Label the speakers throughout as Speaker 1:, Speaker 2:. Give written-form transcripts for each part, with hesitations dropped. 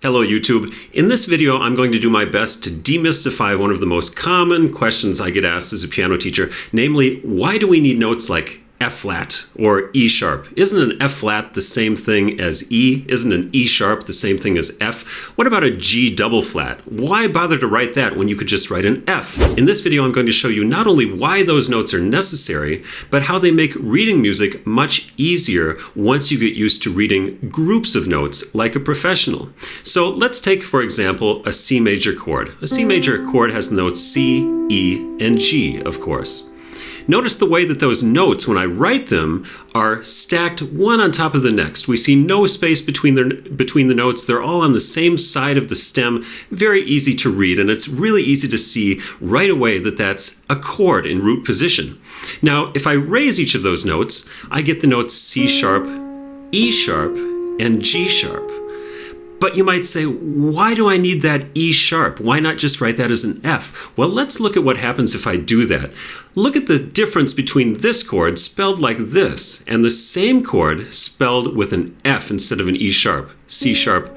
Speaker 1: Hello YouTube. In this video, I'm going to do my best to demystify one of the most common questions I get asked as a piano teacher, namely, why do we need notes like F flat or E sharp? Isn't an F flat the same thing as E? Isn't an E sharp the same thing as F? What about a G double flat? Why bother to write that when you could just write an F? In this video, I'm going to show you not only why those notes are necessary, but how they make reading music much easier once you get used to reading groups of notes like a professional. So let's take, for example, a C major chord. A C major chord has the notes C, E, and G, of course. Notice the way that those notes, when I write them, are stacked one on top of the next. We see no space between the notes. They're all on the same side of the stem. Very easy to read, and it's really easy to see right away that that's a chord in root position. Now, if I raise each of those notes, I get the notes C sharp, E sharp, and G sharp. But you might say, why do I need that E sharp? Why not just write that as an F? Well, let's look at what happens if I do that. Look at the difference between this chord spelled like this and the same chord spelled with an F instead of an E sharp. C sharp,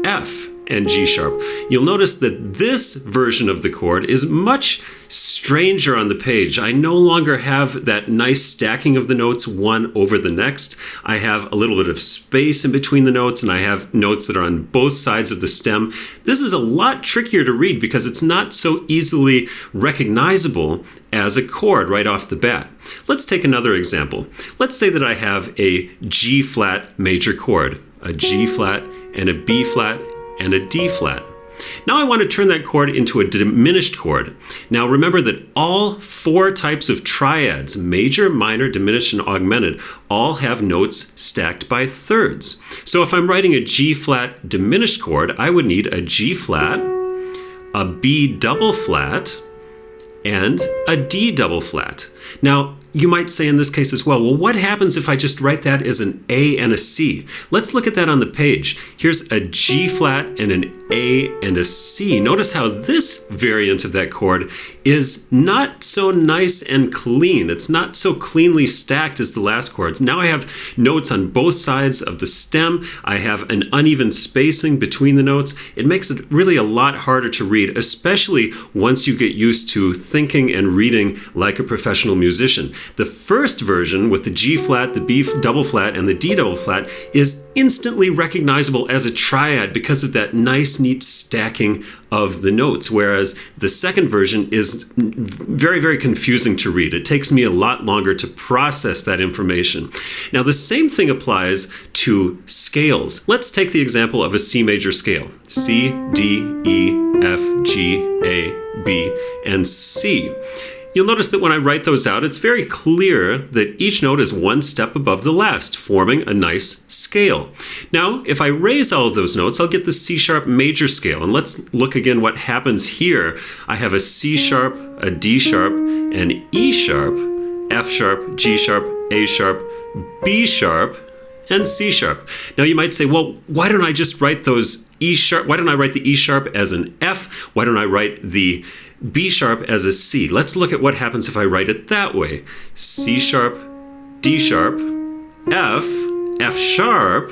Speaker 1: F, and G sharp. You'll notice that this version of the chord is much stranger on the page. I no longer have that nice stacking of the notes one over the next. I have a little bit of space in between the notes, and I have notes that are on both sides of the stem. This is a lot trickier to read because it's not so easily recognizable as a chord right off the bat. Let's take another example. Let's say that I have a G flat major chord, a G flat and a B flat and a D flat. Now I want to turn that chord into a diminished chord. Now remember that all four types of triads, major, minor, diminished, and augmented, all have notes stacked by thirds. So if I'm writing a G flat diminished chord, I would need a G flat, a B double flat, and a D double flat. Now, you might say in this case as well, what happens if I just write that as an A and a C? Let's look at that on the page. Here's a G flat and an A and a C. Notice how this variant of that chord is not so nice and clean. It's not so cleanly stacked as the last chords. Now I have notes on both sides of the stem. I have an uneven spacing between the notes. It makes it really a lot harder to read, especially once you get used to thinking and reading like a professional musician. The first version with the G flat, the B double flat, and the D double flat is instantly recognizable as a triad because of that nice, neat stacking of the notes, whereas the second version is very, very confusing to read. It takes me a lot longer to process that information. Now, the same thing applies to scales. Let's take the example of a C major scale. C, D, E, F, G, A, B, and C. You'll notice that when I write those out, it's very clear that each note is one step above the last, forming a nice scale. Now, if I raise all of those notes, I'll get the C sharp major scale. And let's look again what happens here. I have a C sharp, a D sharp, an E sharp, F sharp, G sharp, A sharp, B sharp, and C sharp. Now you might say, well, why don't I just write those E sharp? Why don't I write the E sharp as an F? Why don't I write the B sharp as a C? Let's look at what happens if I write it that way. C sharp, D sharp, F, F sharp,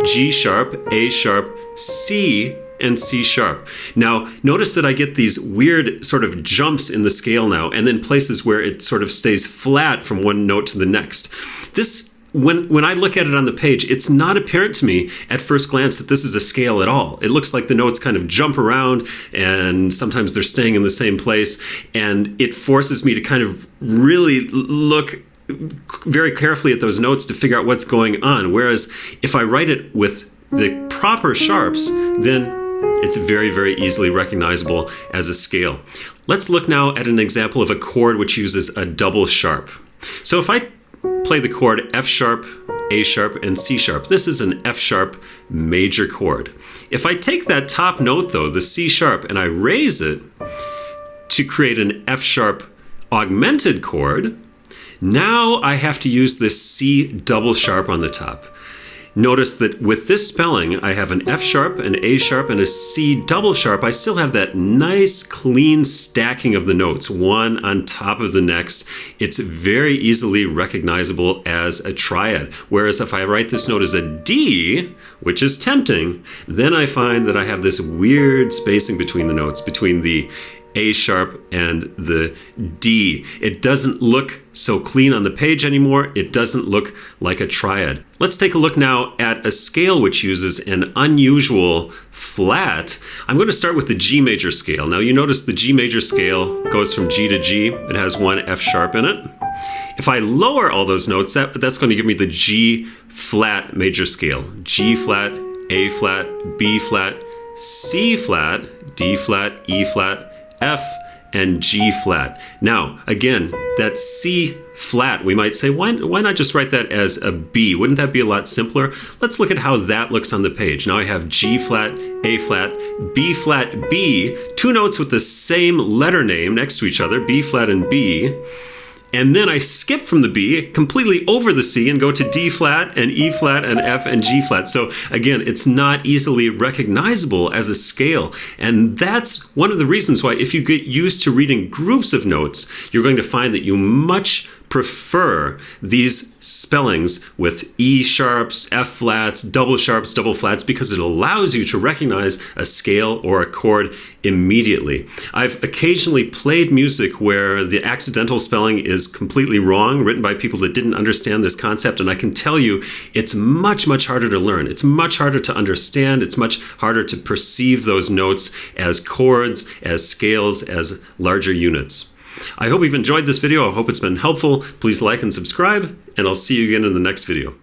Speaker 1: G sharp, A sharp, C, and C sharp. Now, notice that I get these weird sort of jumps in the scale now, and then places where it sort of stays flat from one note to the next. When I look at it on the page, it's not apparent to me at first glance that this is a scale at all. It looks like the notes kind of jump around, and sometimes they're staying in the same place, and it forces me to kind of really look very carefully at those notes to figure out what's going on. Whereas if I write it with the proper sharps, then it's very, very easily recognizable as a scale. Let's look now at an example of a chord which uses a double sharp. So if I play the chord F sharp, A sharp, and C sharp. This is an F sharp major chord. If I take that top note though, the C sharp, and I raise it to create an F sharp augmented chord, now I have to use this C double sharp on the top. Notice that with this spelling, I have an F sharp, an A sharp, and a C double sharp. I still have that nice, clean stacking of the notes, one on top of the next. It's very easily recognizable as a triad. Whereas if I write this note as a D, which is tempting, then I find that I have this weird spacing between the notes, between the A sharp and the D. It doesn't look so clean on the page anymore. It doesn't look like a triad. Let's take a look now at a scale which uses an unusual flat. I'm going to start with the G major scale. Now you notice the G major scale goes from G to G. It has one F sharp in it. If I lower all those notes, that's going to give me the G flat major scale. G flat, A flat, B flat, C flat, D flat, E flat, F, and G flat. Now, again, that C flat, we might say, why not just write that as a B? Wouldn't that be a lot simpler? Let's look at how that looks on the page. Now I have G flat, A flat, B flat, B, two notes with the same letter name next to each other, B flat and B. And then I skip from the B completely over the C and go to D flat and E flat and F and G flat. So again, it's not easily recognizable as a scale. And that's one of the reasons why if you get used to reading groups of notes, you're going to find that you much prefer these spellings with E sharps, F flats, double sharps, double flats, because it allows you to recognize a scale or a chord immediately. I've occasionally played music where the accidental spelling is completely wrong, written by people that didn't understand this concept, and I can tell you it's much, much harder to learn. It's much harder to understand. It's much harder to perceive those notes as chords, as scales, as larger units. I hope you've enjoyed this video. I hope it's been helpful. Please like and subscribe, and I'll see you again in the next video.